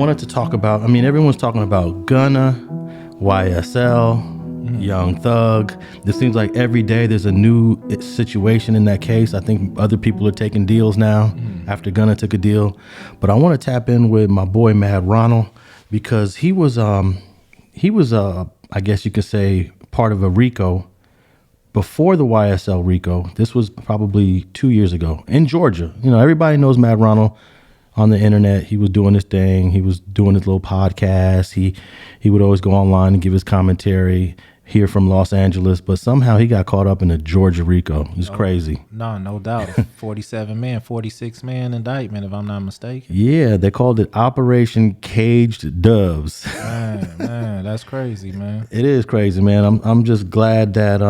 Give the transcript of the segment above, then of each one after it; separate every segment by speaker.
Speaker 1: wanted to talk about, I mean, everyone's talking about Gunna, YSL, Young Thug. It seems like every day there's a new situation in that case. I think other people are taking deals now after Gunna took a deal. But I want to tap in with my boy Madd Ronald because he was I guess you could say, part of a RICO before the YSL RICO. This was probably 2 years ago in Georgia. You know, everybody knows Madd Ronald on the internet. He was doing his thing. He was doing his little podcast. He would always go online and give his commentary here from Los Angeles, but somehow he got caught up in a Georgia RICO. It's crazy.
Speaker 2: No doubt. 46 man indictment, if I'm not mistaken.
Speaker 1: Yeah, they called it Operation Caged Doves.
Speaker 2: Man, that's crazy, man.
Speaker 1: It is crazy, man. I'm just glad that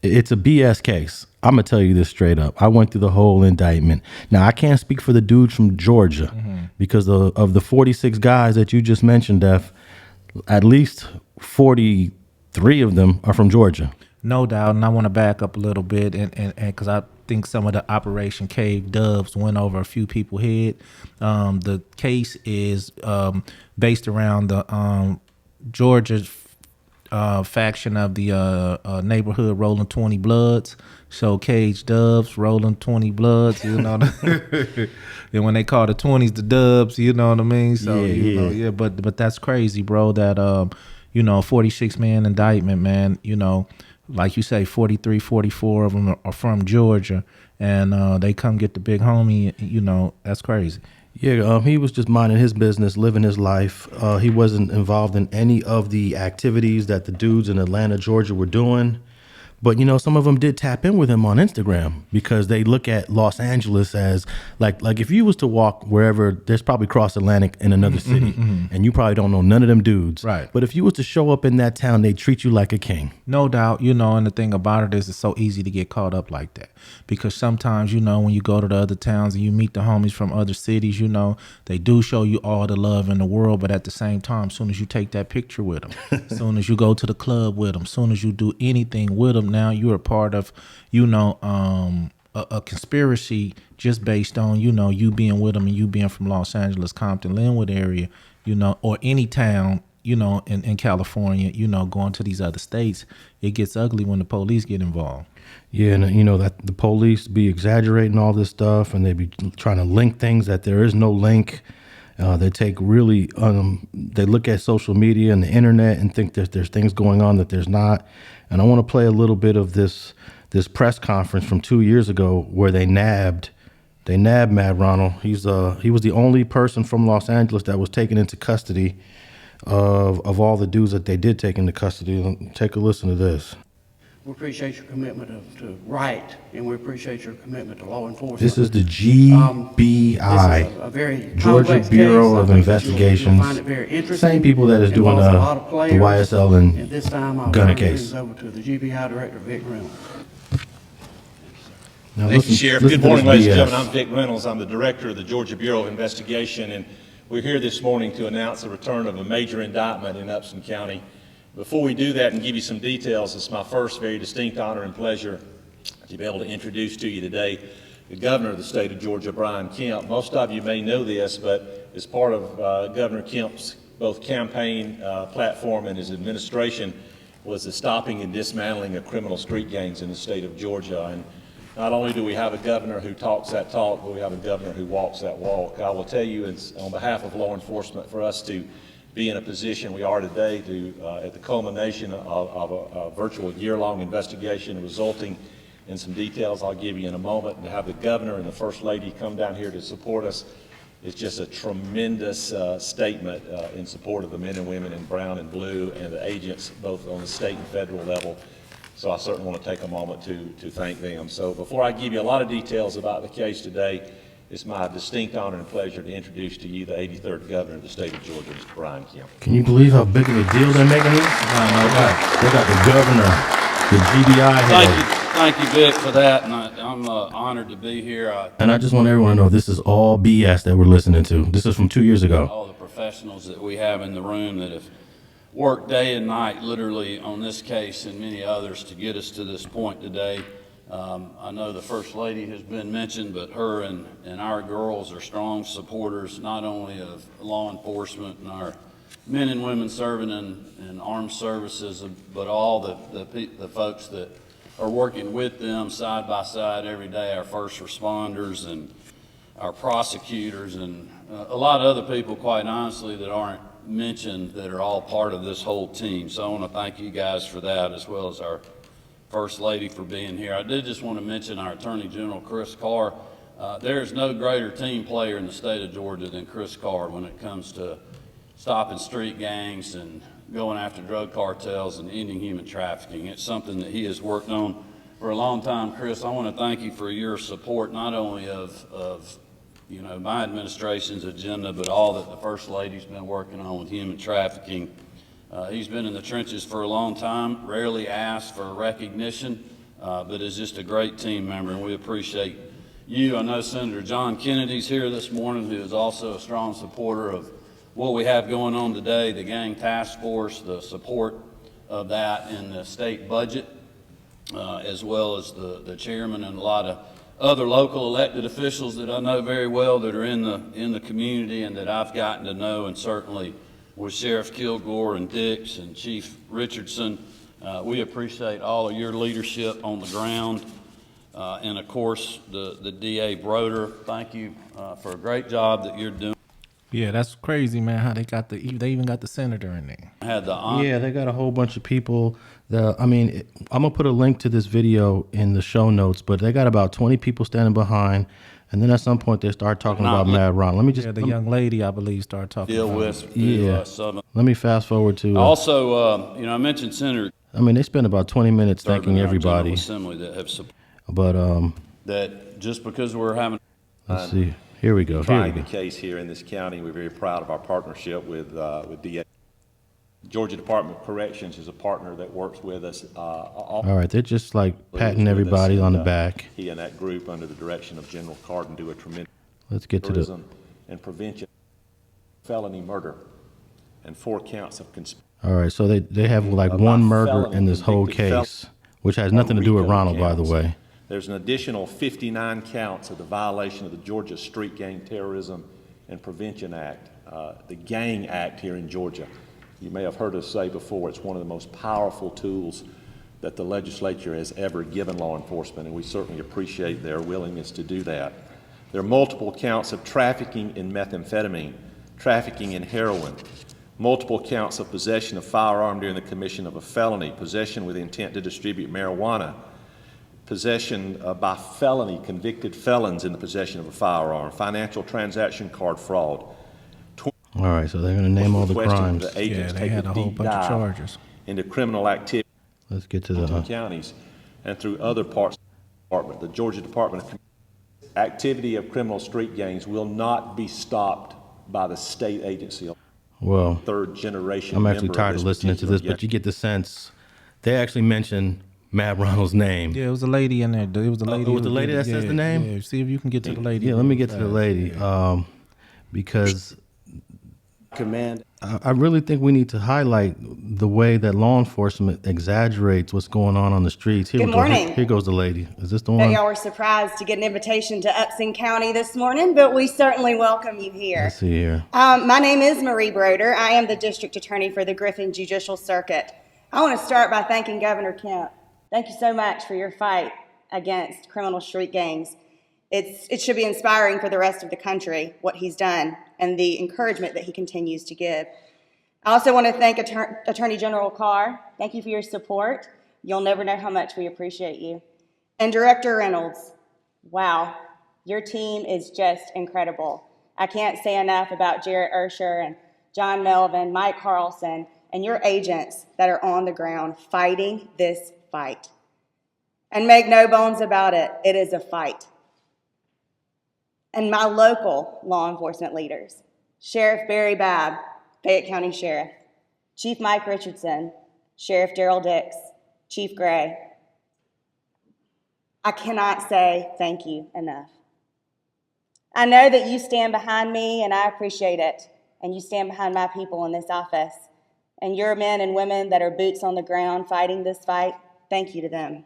Speaker 1: it's a BS case. I'm gonna tell you this straight up. I went through the whole indictment. Now I can't speak for the dudes from Georgia because of the 46 guys that you just mentioned, Def. At least 43 of them are from Georgia.
Speaker 2: No doubt, and I want to back up a little bit, and because I think some of the Operation Cave Doves went over a few people's head. The case is based around the Georgia faction of the neighborhood Rollin 20 Bloods. So Cage Doves, Rollin 20 Bloods, you know. Then when they call the 20s the Dubs, you know what I mean. So but that's crazy, bro. That 46 man indictment, man. You know, like you say, 43, 44 of them are from Georgia, and they come get the big homie. You know, that's crazy.
Speaker 1: Yeah, he was just minding his business, living his life. He wasn't involved in any of the activities that the dudes in Atlanta, Georgia were doing. But, you know, some of them did tap in with him on Instagram because they look at Los Angeles as like if you was to walk wherever, there's probably cross Atlantic in another city and you probably don't know none of them dudes.
Speaker 2: Right.
Speaker 1: But if you was to show up in that town, they treat you like a king.
Speaker 2: No doubt, you know, and the thing about it is it's so easy to get caught up like that because sometimes, you know, when you go to the other towns and you meet the homies from other cities, you know, they do show you all the love in the world. But at the same time, as soon as you take that picture with them, as soon as you go to the club with them, as soon as you do anything with them, now you're a part of, you know, a conspiracy just based on, you know, you being with them and you being from Los Angeles, Compton, Linwood area, you know, or any town, you know, in California, you know, going to these other states. It gets ugly when the police get involved.
Speaker 1: Yeah, and you know that the police be exaggerating all this stuff and they be trying to link things that there is no link. They take really, they look at social media and the internet and think that there's things going on that there's not. And I want to play a little bit of this press conference from 2 years ago where they nabbed Madd Ronald. He was the only person from Los Angeles that was taken into custody of all the dudes that they did take into custody. Take a listen to this.
Speaker 3: We appreciate your commitment to right, and we appreciate your commitment to law enforcement.
Speaker 1: This is the GBI,
Speaker 3: this is a very
Speaker 1: Georgia Bureau of Investigations.
Speaker 3: You'll find it very interesting.
Speaker 1: Same people that is doing the YSL and
Speaker 3: this time I'll
Speaker 1: Gunna
Speaker 3: turn
Speaker 1: case.
Speaker 3: things over to the GBI Director, Vic Reynolds.
Speaker 1: Now
Speaker 4: Thank you, Sheriff. Good morning,
Speaker 1: to this
Speaker 4: ladies and
Speaker 1: BS.
Speaker 4: gentlemen. I'm Vic Reynolds. I'm the Director of the Georgia Bureau of Investigation, and we're here this morning to announce the return of a major indictment in Upson County. Before we do that and give you some details, it's my first very distinct honor and pleasure to be able to introduce to you today the Governor of the state of Georgia, Brian Kemp. Most of you may know this, but as part of Governor Kemp's both campaign platform and his administration was the stopping and dismantling of criminal street gangs in the state of Georgia. And not only do we have a governor who talks that talk, but we have a governor who walks that walk. I will tell you, it's on behalf of law enforcement, for us to be in a position we are today to, at the culmination of a virtual year-long investigation resulting in some details I'll give you in a moment, and to have the governor and the First Lady come down here to support us is just a tremendous statement in support of the men and women in brown and blue and the agents both on the state and federal level. So I certainly want to take a moment to thank them. So before I give you a lot of details about the case today, it's my distinct honor and pleasure to introduce to you the 83rd Governor of the state of Georgia, Mr. Brian Kemp.
Speaker 1: Can you believe how big of a deal they're making this? They got the governor, the GBI head.
Speaker 5: Thank you, Vic, for that, and I'm honored to be here.
Speaker 1: And I just want everyone to know this is all BS that we're listening to. This is from 2 years ago.
Speaker 5: All the professionals that we have in the room that have worked day and night literally on this case and many others to get us to this point today. I know the First Lady has been mentioned, but her and our girls are strong supporters not only of law enforcement and our men and women serving in armed services, but all the folks that are working with them side by side every day, our first responders and our prosecutors and a lot of other people, quite honestly, that aren't mentioned that are all part of this whole team. So I want to thank you guys for that, as well as our First Lady for being here. I did just want to mention our Attorney General, Chris Carr. There's no greater team player in the state of Georgia than Chris Carr when it comes to stopping street gangs and going after drug cartels and ending human trafficking. It's something that he has worked on for a long time. Chris, I want to thank you for your support, not only of my administration's agenda, but all that the First Lady's been working on with human trafficking. He's been in the trenches for a long time, rarely asked for recognition, but is just a great team member, and we appreciate you. I know Senator John Kennedy's here this morning, who is also a strong supporter of what we have going on today, the gang task force, the support of that in the state budget, as well as the chairman and a lot of other local elected officials that I know very well that are in the community and that I've gotten to know, and certainly with Sheriff Kilgore and Dix and Chief Richardson. We appreciate all of your leadership on the ground. And of course, the DA Broder, thank you for a great job that you're doing.
Speaker 2: Yeah, that's crazy, man, how they even got the senator in there.
Speaker 5: Had the honor.
Speaker 1: Yeah, they got a whole bunch of people. I'm going to put a link to this video in the show notes, but they got about 20 people standing behind. And then at some point they start talking about Madd Ronald.
Speaker 2: The young lady, I believe, started talking
Speaker 5: deal
Speaker 2: about
Speaker 5: with.
Speaker 1: Yeah.
Speaker 5: Southern.
Speaker 1: Let me fast forward to.
Speaker 5: Also, I mentioned Senator.
Speaker 1: They spent about 20 minutes thanking everybody.
Speaker 5: Assembly that have support.
Speaker 1: But
Speaker 5: that just because we're having.
Speaker 1: Let's see. Here we go.
Speaker 6: Trying the case here in this county. We're very proud of our partnership with DA. Georgia Department of Corrections is a partner that works with us.
Speaker 1: All right, they're just like patting everybody on the back.
Speaker 6: He and that group, under the direction of General Cardin, do a tremendous.
Speaker 1: Let's get to the
Speaker 6: and prevention, felony murder, and 4 counts of conspiracy.
Speaker 1: All right, so they have like one murder in this whole case, which has nothing to do with Ronald, by the way.
Speaker 6: There's an additional 59 counts of the violation of the Georgia Street Gang Terrorism and Prevention Act, the Gang Act here in Georgia. You may have heard us say before, it's one of the most powerful tools that the legislature has ever given law enforcement, and we certainly appreciate their willingness to do that. There are multiple counts of trafficking in methamphetamine, trafficking in heroin, multiple counts of possession of firearm during the commission of a felony, possession with intent to distribute marijuana, possession by felony convicted felons in the possession of a firearm, financial transaction card fraud.
Speaker 1: All right, so they're going to name all the crimes.
Speaker 2: Yeah, they had a whole bunch of charges
Speaker 6: into criminal activity.
Speaker 1: Let's get to the
Speaker 6: counties and through other parts of the department. The Georgia Department of activity of criminal street gangs will not be stopped by the state agency.
Speaker 1: Well,
Speaker 6: third generation.
Speaker 1: I'm actually tired of listening to this, but you get the sense they actually mentioned Madd Ronald's name.
Speaker 2: Yeah, it was a lady in there. It was the lady.
Speaker 1: It was the lady that says the name?
Speaker 2: Yeah, see if you can get to the lady.
Speaker 1: Yeah, let me get to the lady. Because I really think we need to highlight the way that law enforcement exaggerates what's going on the streets. Here
Speaker 7: Good morning.
Speaker 1: Here goes the lady. Is this the
Speaker 7: I
Speaker 1: one?
Speaker 7: know y'all were surprised to get an invitation to Upson County this morning, but we certainly welcome you here.
Speaker 1: Let's see here.
Speaker 7: My name is Marie Broder. I am the district attorney for the Griffin Judicial Circuit. I want to start by thanking Governor Kemp. Thank you so much for your fight against criminal street gangs. It should be inspiring for the rest of the country, what he's done, and the encouragement that he continues to give. I also want to thank Attorney General Carr. Thank you for your support. You'll never know how much we appreciate you. And Director Reynolds, wow, your team is just incredible. I can't say enough about Jarrett Ursher and John Melvin, Mike Carlson, and your agents that are on the ground fighting this fight. And make no bones about it, it is a fight. And my local law enforcement leaders, Sheriff Barry Babb, Fayette County Sheriff, Chief Mike Richardson, Sheriff Daryl Dix, Chief Gray. I cannot say thank you enough. I know that you stand behind me, and I appreciate it, and you stand behind my people in this office, and your men and women that are boots on the ground fighting this fight, thank you to them.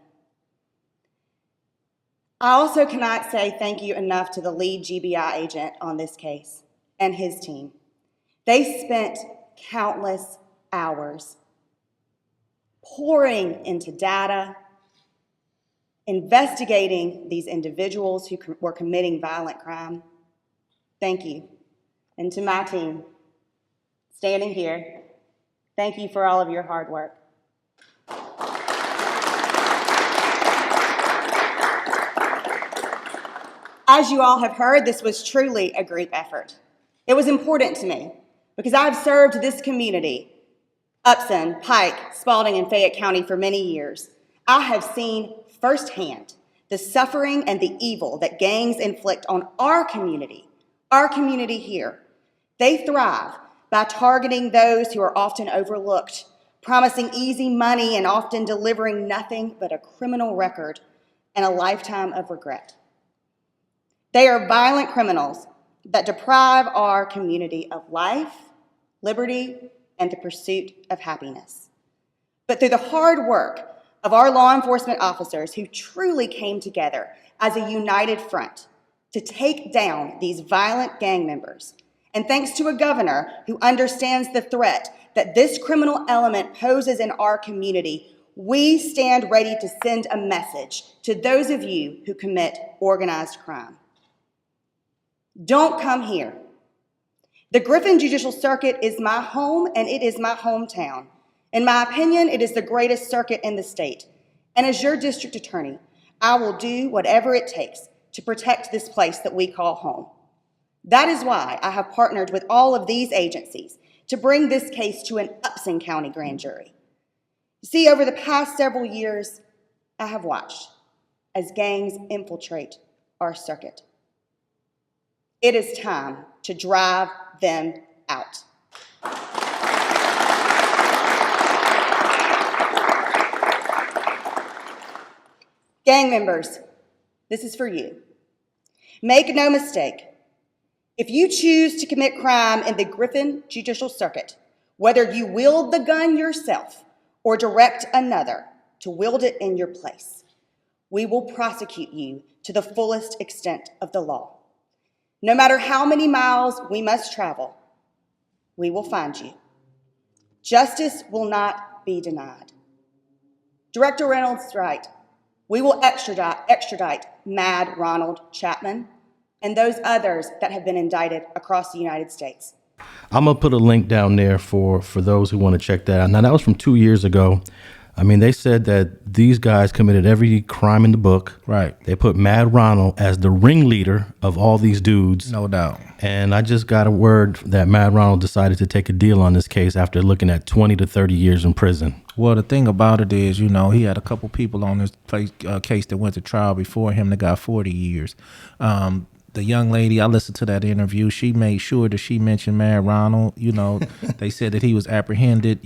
Speaker 7: I also cannot say thank you enough to the lead GBI agent on this case and his team. They spent countless hours pouring into data, investigating these individuals who were committing violent crime. Thank you. And to my team, standing here, thank you for all of your hard work. As you all have heard, this was truly a group effort. It was important to me because I've served this community, Upson, Pike, Spalding, and Fayette County for many years. I have seen firsthand the suffering and the evil that gangs inflict on our community here. They thrive by targeting those who are often overlooked, promising easy money and often delivering nothing but a criminal record and a lifetime of regret. They are violent criminals that deprive our community of life, liberty, and the pursuit of happiness. But through the hard work of our law enforcement officers who truly came together as a united front to take down these violent gang members, and thanks to a governor who understands the threat that this criminal element poses in our community, we stand ready to send a message to those of you who commit organized crime. Don't come here. The Griffin Judicial Circuit is my home and it is my hometown. In my opinion, it is the greatest circuit in the state. And as your district attorney, I will do whatever it takes to protect this place that we call home. That is why I have partnered with all of these agencies to bring this case to an Upson County grand jury. You see, over the past several years, I have watched as gangs infiltrate our circuit. It is time to drive them out. Gang members, this is for you. Make no mistake, if you choose to commit crime in the Griffin Judicial Circuit, whether you wield the gun yourself or direct another to wield it in your place, we will prosecute you to the fullest extent of the law. No matter how many miles we must travel, we will find you. Justice will not be denied. Director Reynolds is right. We will extradite Madd Ronald, Chatman, and those others that have been indicted across the United States.
Speaker 1: I'm going to put a link down there for those who want to check that out. Now, that was from 2 years ago. I mean, they said that these guys committed every crime in the book.
Speaker 2: Right.
Speaker 1: They put Madd Ronald as the ringleader of all these dudes.
Speaker 2: No doubt.
Speaker 1: And I just got a word that Madd Ronald decided to take a deal on this case after looking at 20 to 30 years in prison.
Speaker 2: Well, the thing about it is, he had a couple people on this case that went to trial before him that got 40 years. The young lady, I listened to that interview. She made sure that she mentioned Madd Ronald. They said that he was apprehended,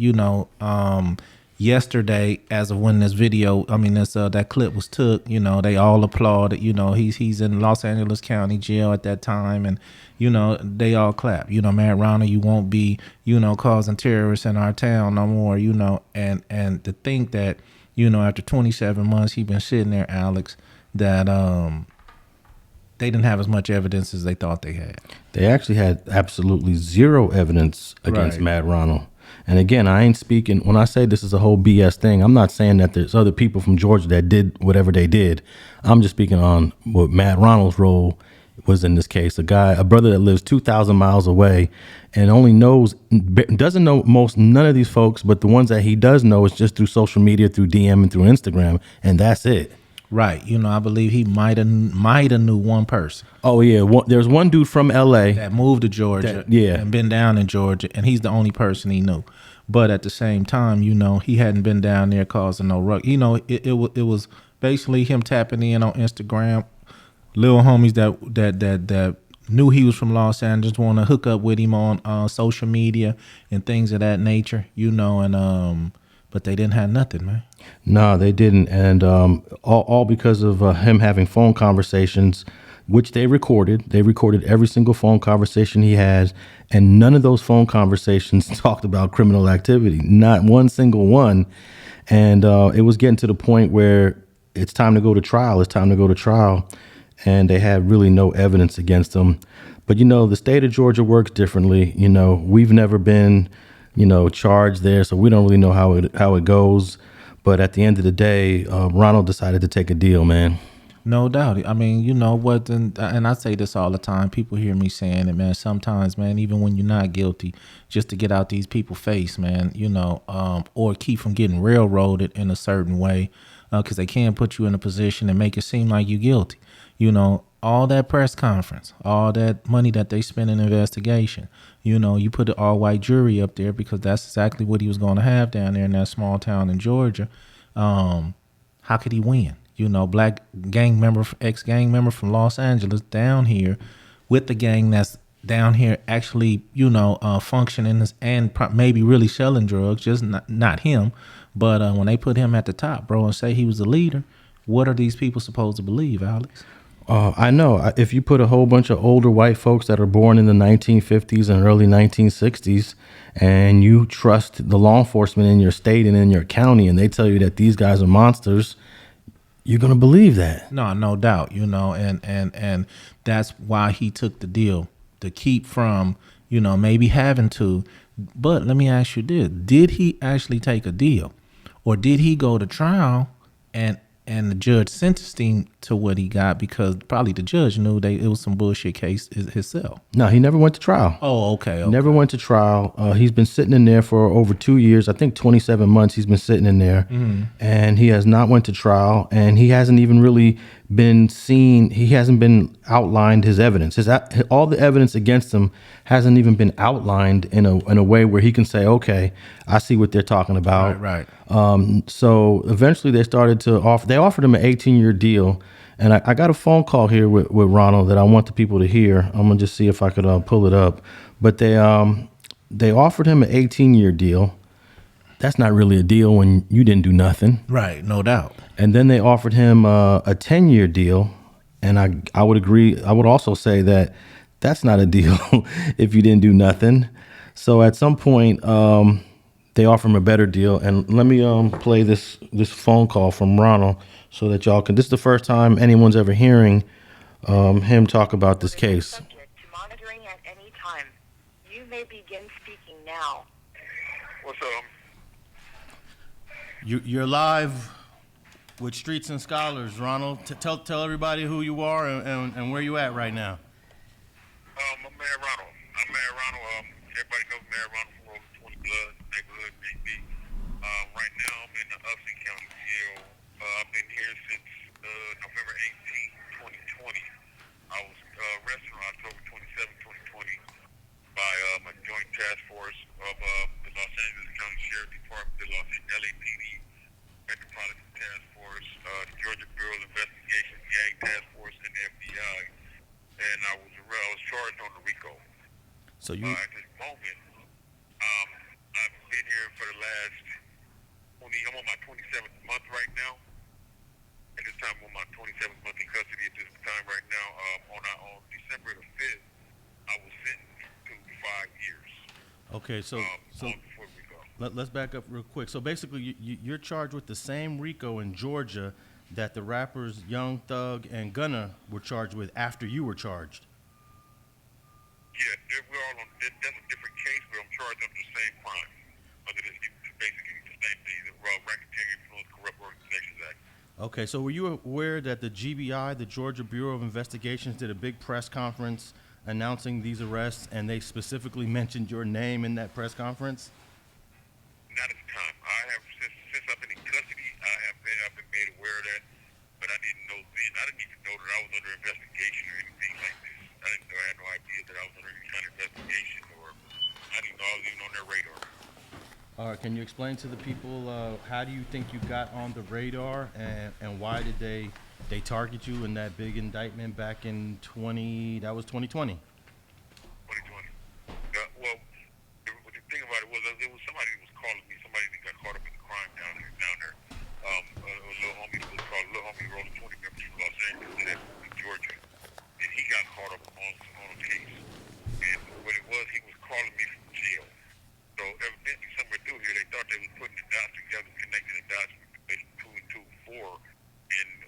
Speaker 2: yesterday, as of when this video, that clip was took, they all applauded. He's in Los Angeles County Jail at that time, and they all clap. Madd Ronald, you won't be, causing terrorists in our town no more. And to think that, after 27 months he been sitting there, Alex, that they didn't have as much evidence as they thought they had.
Speaker 1: They actually had absolutely zero evidence against Madd Ronald. And again, I ain't speaking, when I say this is a whole BS thing, I'm not saying that there's other people from Georgia that did whatever they did. I'm just speaking on what Madd Ronald's role was in this case. A brother that lives 2,000 miles away and doesn't know none of these folks, but the ones that he does know is just through social media, through DM and through Instagram, and that's it.
Speaker 2: Right. I believe he might have knew one person.
Speaker 1: Oh, yeah. There's one dude from L.A.
Speaker 2: that moved to Georgia and been down in Georgia, and he's the only person he knew. But at the same time, he hadn't been down there causing no ruck. It was basically him tapping in on Instagram. Little homies that knew he was from Los Angeles want to hook up with him on social media and things of that nature, but they didn't have nothing, man.
Speaker 1: No, they didn't. And all because of him having phone conversations, which they recorded. They recorded every single phone conversation he had. And none of those phone conversations talked about criminal activity. Not one single one. And it was getting to the point where it's time to go to trial. It's time to go to trial. And they had really no evidence against him. But, the state of Georgia works differently. We've never been, charged there, so we don't really know how it goes. But at the end of the day, Ronald decided to take a deal, man.
Speaker 2: No doubt. I mean, you know what, and I say this all the time. People hear me saying it, man. Sometimes, man, even when you're not guilty, just to get out these people's face, man, or keep from getting railroaded in a certain way, because they can put you in a position and make it seem like you're guilty. All that press conference, all that money that they spend in investigation, you put an all-white jury up there because that's exactly what he was going to have down there in that small town in Georgia. How could he win? Black gang member, ex-gang member from Los Angeles down here with the gang that's down here actually, functioning and maybe really selling drugs, just not him. But when they put him at the top, bro, and say he was the leader, what are these people supposed to believe, Alex?
Speaker 1: I know. If you put a whole bunch of older white folks that are born in the 1950s and early 1960s, and you trust the law enforcement in your state and in your county, and they tell you that these guys are monsters, you're going to believe that.
Speaker 2: No doubt, and that's why he took the deal to keep from, maybe having to. But let me ask you this. Did he actually take a deal, or did he go to trial and the judge sentenced him to what he got because probably the judge knew it was some bullshit case himself?
Speaker 1: No, he never went to trial.
Speaker 2: Oh, okay.
Speaker 1: Never went to trial. He's been sitting in there for over 2 years. I think 27 months he's been sitting in there. And he has not went to trial, and he hasn't even really been seen. He hasn't been outlined his evidence. All the evidence against him hasn't even been outlined in a way where he can say, okay, I see what they're talking about.
Speaker 2: Right.
Speaker 1: So eventually they started to offered him an 18-year deal. And I got a phone call here with Ronald that I want the people to hear. I'm gonna just see if I could pull it up. But they offered him an 18-year deal. That's not really a deal when you didn't do nothing.
Speaker 2: Right, no doubt.
Speaker 1: And then they offered him a 10-year deal. And I would agree. I would also say that that's not a deal if you didn't do nothing. So at some point, they offer him a better deal. And let me play this phone call from Ronald so that y'all can. This is the first time anyone's ever hearing him talk about this case.
Speaker 8: Subject to monitoring at any time. You may begin speaking now.
Speaker 9: What's up?
Speaker 1: You're live with Streets and Scholars, Ronald. Tell everybody who you are and where you at right now.
Speaker 9: I'm Madd Ronald. Everybody knows Madd Ronald from Rollin 20 Blood, neighborhood DB. Right now I'm in the Upson County jail. I've been here since November 18, 2020. I was arrested on October 27, 2020 by a joint task force of the Los Angeles County Sheriff Department, the LAPD, Metropolitan Task Force, the Georgia Bureau of Investigation, Gang Task Force, and the FBI. And I was charged on the RICO.
Speaker 1: So you
Speaker 9: at this moment, I've been here for the last I'm on my 27th month right now. At this time, I'm on my 27th month in custody at this time right now. On December the 5th, I was sentenced to 5 years.
Speaker 1: Okay, so let's back up real quick. So basically, you're charged with the same RICO in Georgia that the rappers Young Thug and Gunna were charged with after you were charged.
Speaker 9: Yeah, we're all on. That's a different case, but I'm charged under the same crime. Under this, basically the same thing, the Racketeering Influence Corrupt Organizations Act.
Speaker 1: Okay, so were you aware that the GBI, the Georgia Bureau of Investigations, did a big press conference announcing these arrests, and they specifically mentioned your name in that press conference?
Speaker 9: Not at the time. I have since I've been in custody, I've been made aware of that, but I didn't know then. I didn't even know that I was under investigation or anything like this. I had no idea that I was under any kind of investigation, or I didn't know I was even on their radar.
Speaker 1: All right, can you explain to the people how do you think you got on the radar, and why did they target you in that big indictment back in 2020? 2020.
Speaker 9: Well, the thing about it was somebody that was calling me, somebody that got caught up in the crime down there. A little homie that was called Rollin 20 members from Los Angeles in Georgia. And he got caught up on a case. And what it was, he was calling me from jail. So evidently somewhere through here, they thought they was putting the dots together, connecting the dots, making 2 and 2, 4. And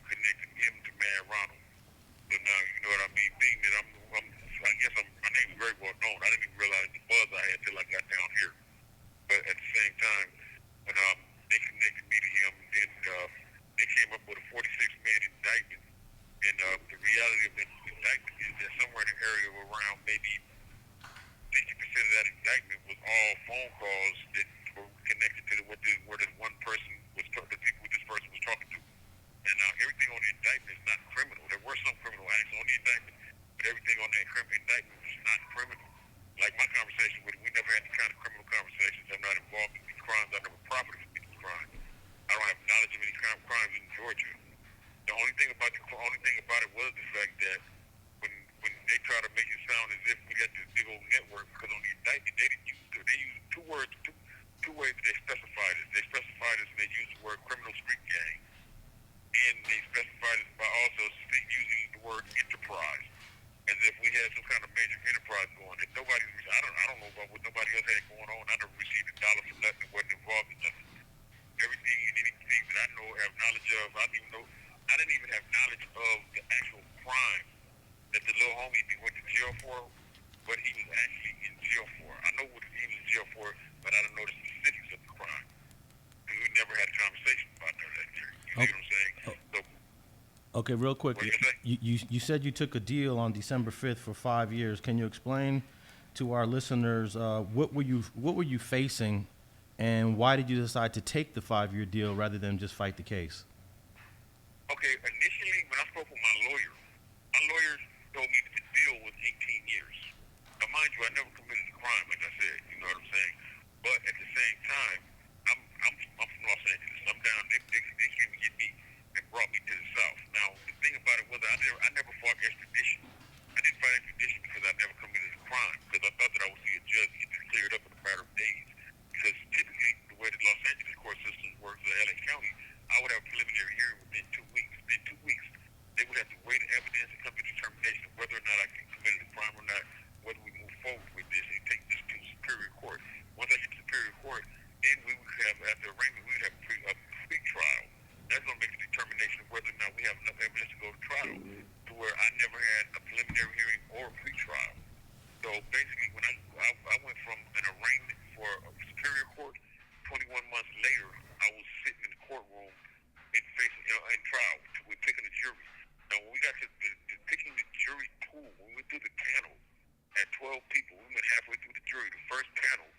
Speaker 9: phone calls that were connected to where the one person was the people this person was talking to. And now everything on the indictment is not criminal. There were some criminal acts on the indictment, but everything on that indictment was not criminal. Like my conversation with him, we never had any kind of criminal conversations. I'm not involved in these crimes. I never profited from these crimes. I don't have knowledge of any kind of crimes in Georgia. The only thing about it was the fact that when they try to make it sound as if we got this big old network, because on the indictment they used two ways that they specified it. They specified it and they used the word criminal street gang, and they specified it by also using the word enterprise, as if we had some kind of major enterprise going. And I don't know about what nobody else had going on. I never received a dollar from nothing, wasn't involved in nothing. Everything and anything that I know, have knowledge of, I didn't even have knowledge of the actual crime that the little homie went to jail for, what he was actually in jail for. I know what he was in jail for, but I don't know the specifics of the crime. Because we never had a conversation about none of that, Jerry. You see what I'm saying? So,
Speaker 1: Okay, real quick. You said you took a deal on December 5th for 5 years. Can you explain to our listeners what were you facing, and why did you decide to take the 5-year deal rather than just fight the case?
Speaker 9: Okay, initially when I spoke with my lawyer told me that the deal was 18 years. Now, mind you, I never committed a crime, like I said. You know what I'm saying? But at the same time, I'm from Los Angeles. I'm down. They came to get me and brought me to the South. Now, the thing about it was I never fought extradition. I didn't fight extradition because I never committed a crime, because I thought that I would see a judge get this cleared up in a matter of days. Because typically, the way the Los Angeles court system works, or LA County, I would have a preliminary hearing within 2 weeks. Within 2 weeks, they would have to weigh the evidence and come to a determination of whether or not I committed a crime or not, whether we move forward with this and take this to Superior Court. Once I get to Superior Court, then we would have, after arraignment, we would have a pre-trial. That's going to make the determination of whether or not we have enough evidence to go to trial, to where I never had a preliminary hearing or a pre-trial. So basically, when I went from an arraignment for a Superior Court, 21 months later, I was sitting in the courtroom in trial. We're picking a jury. Now, when we got to picking the jury pool, when we went through the panel at 12 people, we went halfway through the jury. The first panel,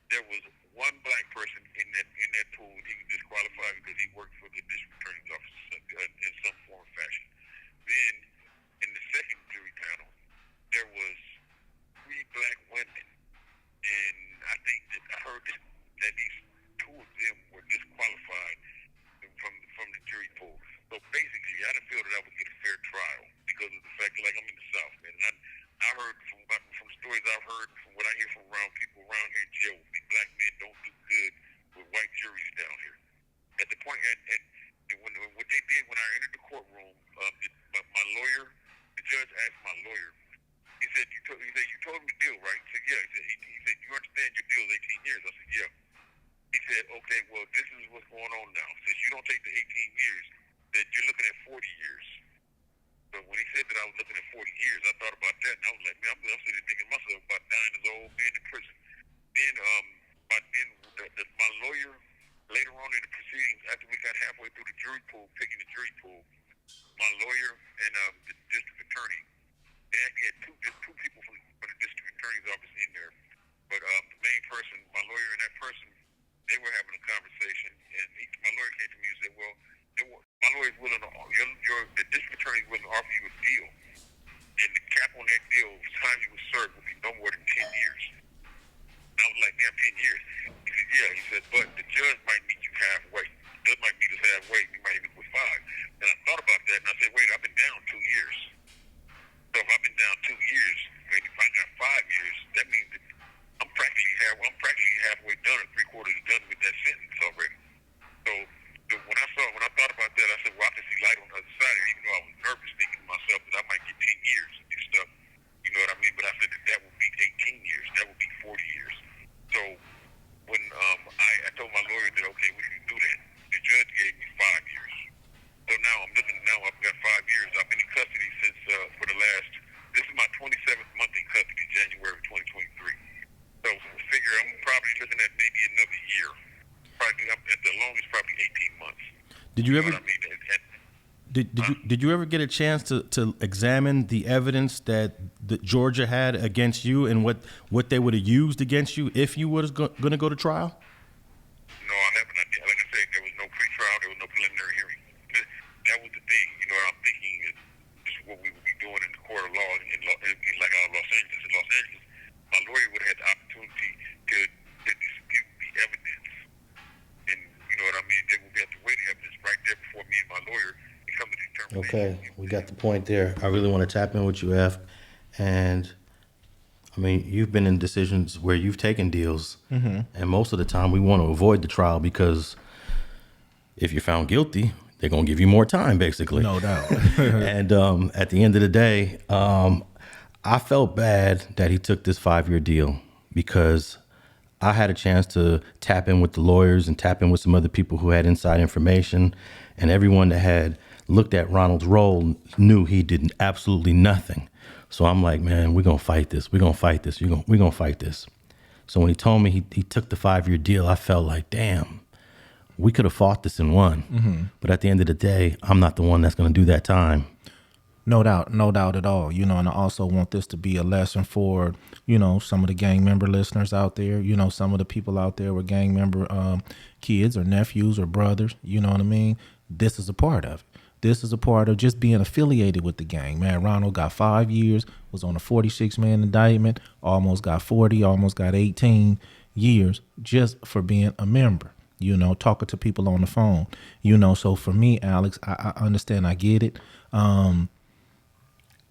Speaker 9: there was one black person in that pool, and he was disqualified because he worked for the district attorney's office in some form or fashion. Then, in the second jury panel, there was 3 black women, and I think that I heard that at least 2 of them were disqualified from the jury pool. So basically, I didn't feel that I would get a fair trial because of the fact that, like, I'm in the South, man. And I heard from stories I've heard, from what I hear from people around here in jail, black men don't do good with white juries down here. At the point, and what they did when I entered the courtroom, my lawyer, the judge asked my lawyer, he said, you told him the deal, right? He said, yeah. He said, you understand your deal is 18 years? I said, yeah. He said, okay, well, this is what's going on now. Since you don't take the 18 years, that you're looking at 40 years. So when he said that I was looking at 40 years, I thought about that, and I was like, man, I'm sitting there thinking to myself about dying as an old man in prison. Then, my lawyer, later on in the proceedings, after we got halfway through the jury pool, picking the jury pool, my lawyer and the district attorney, they actually had two people from the district attorney's office in there. But the main person, my lawyer and that person, they were having a conversation, and my lawyer came to me and said, well, my lawyer's willing to, the district attorney's willing to offer you a deal, and the cap on that deal, the time you would serve, would be no more than 10 years. And I was like, damn, 10 years? He said, yeah. He said, but the judge might meet you halfway. The judge might meet us halfway, he might end up with 5. And I thought about that, and I said, wait, I've been down 2 years. So if I've been down 2 years, and if I got 5 years, that means that I'm practically halfway done, or 3/4 done with that sentence already. So when I thought about that, I said, well, I can see light on the other side. Even though I was nervous, thinking to myself that I might get 10 years and do stuff. You know what I mean? But I said that would be 18 years. That would be 40 years. So when I told my lawyer that, okay, we can do that. The judge gave me 5 years. So now I've got 5 years. I've been in custody since this is my 27th month in custody, January 2023. So figure I'm probably looking at maybe another year. Probably at the longest, probably 18 months.
Speaker 1: Did you ever?
Speaker 9: Know what I mean?
Speaker 1: Did you ever get a chance to examine the evidence that Georgia had against you and what they would have used against you if you was going to go to trial?
Speaker 9: No, I haven't. Like I said, there was no pre-trial, there was no preliminary hearing. That was the thing. You know what I'm thinking is this is what we would be doing in the court of law in like Los Angeles. In Los Angeles, my lawyer would have had the opportunity to dispute the evidence. And you know what I mean? They would have to weigh the evidence right there before me and my lawyer and come to the determination.
Speaker 1: Okay, we got the point there. I really want to tap in with you, F. And I mean, you've been in decisions where you've taken deals, and most of the time we want to avoid the trial because if you're found guilty, they're going to give you more time, basically.
Speaker 2: No doubt.
Speaker 1: And at the end of the day, I felt bad that he took this 5-year deal because I had a chance to tap in with the lawyers and tap in with some other people who had inside information, and everyone that had looked at Ronald's role knew he did absolutely nothing. So I'm like, man, we're going to fight this. We're going to fight this. We're going to fight this. So when he told me he took the 5-year deal, I felt like, damn, we could have fought this and won. But at the end of the day, I'm not the one that's going to do that time.
Speaker 2: No doubt at all. You know, and I also want this to be a lesson for, you know, some of the gang member listeners out there, you know, some of the people out there with gang member kids or nephews or brothers, you know what I mean? This is a part of it. This is a part of just being affiliated with the gang. Madd Ronald got 5 years, was on a 46-man indictment, almost got 40, almost got 18 years just for being a member, you know, talking to people on the phone, you know. So for me, Alex, I understand, I get it.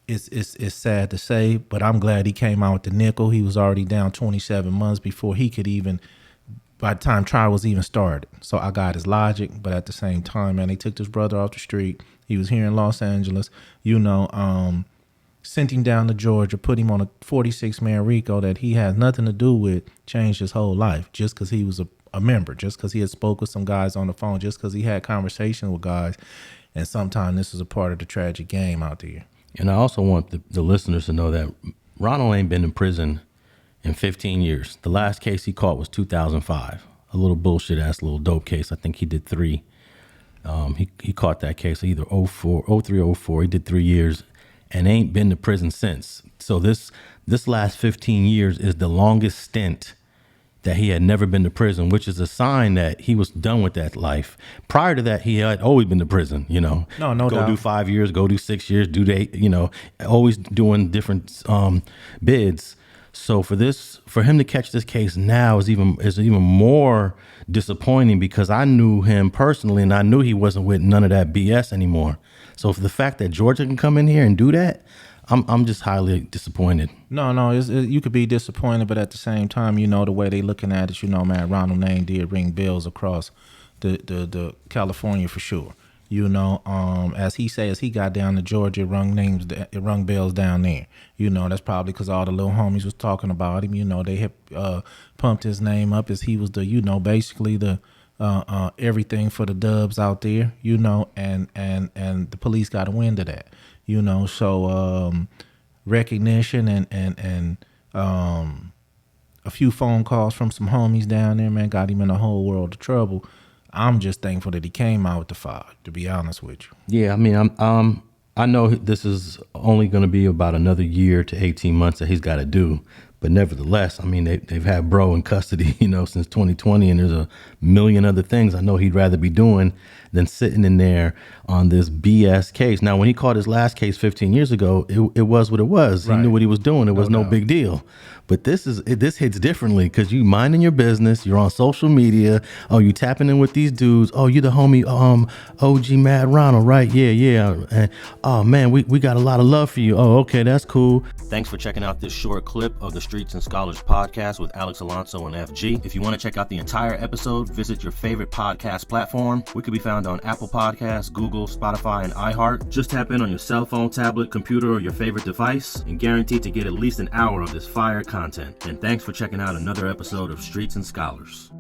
Speaker 2: It's sad to say, but I'm glad he came out with the nickel. He was already down 27 months before he could even, by the time trial was even started. So I got his logic, but at the same time, man, they took this brother off the street. He was here in Los Angeles, you know, sent him down to Georgia, put him on a 46-man RICO that he had nothing to do with, changed his whole life just because he was a member, just because he had spoke with some guys on the phone, just because he had conversations with guys. And sometimes this is a part of the tragic game out there.
Speaker 1: And I also want the listeners to know that Ronald ain't been in prison in 15 years. The last case he caught was 2005, a little bullshit ass little dope case. I think he did 3. He caught that case either 03 or 04. He did 3 years and ain't been to prison since. So this last 15 years is the longest stint that he had never been to prison, which is a sign that he was done with that life. Prior to that, he had always been to prison, you know.
Speaker 2: No
Speaker 1: go
Speaker 2: doubt.
Speaker 1: Do 5 years, go do 6 years, do 8, you know, always doing different bids. So for him to catch this case now is even more disappointing because I knew him personally and I knew he wasn't with none of that BS anymore. So for the fact that Georgia can come in here and do that, I'm just highly disappointed.
Speaker 2: No, you could be disappointed, but at the same time, you know, the way they looking at it, you know, Madd Ronald name did ring bells across the California for sure. You know, as he says, he got down to Georgia, it rung bells down there. You know, that's probably because all the little homies was talking about him. You know, they had pumped his name up as he was the, you know, basically the everything for the dubs out there. You know, and the police got a wind of that. You know, so recognition and a few phone calls from some homies down there, man, got him in a whole world of trouble. I'm just thankful that he came out with the 5, to be honest with you.
Speaker 1: Yeah, I mean, I know this is only going to be about another year to 18 months that he's got to do. But nevertheless, I mean, they've had bro in custody, you know, since 2020, and there's a million other things I know he'd rather be doing than sitting in there on this BS case. Now, when he caught his last case 15 years ago, it was what it was. Right. He knew what he was doing. It was no big deal. But this hits differently because you minding your business. You're on social media. Oh, you tapping in with these dudes. Oh, you the homie OG Madd Ronald, right? Yeah. And, oh, man, we got a lot of love for you. Oh, okay, that's cool. Thanks for checking out this short clip of the Streets and Scholars podcast with Alex Alonso and FG. If you want to check out the entire episode, visit your favorite podcast platform. We could be found on Apple Podcasts, Google, Spotify, and iHeart. Just tap in on your cell phone, tablet, computer, or your favorite device and guaranteed to get at least an hour of this fire content. And thanks for checking out another episode of Streets and Scholars.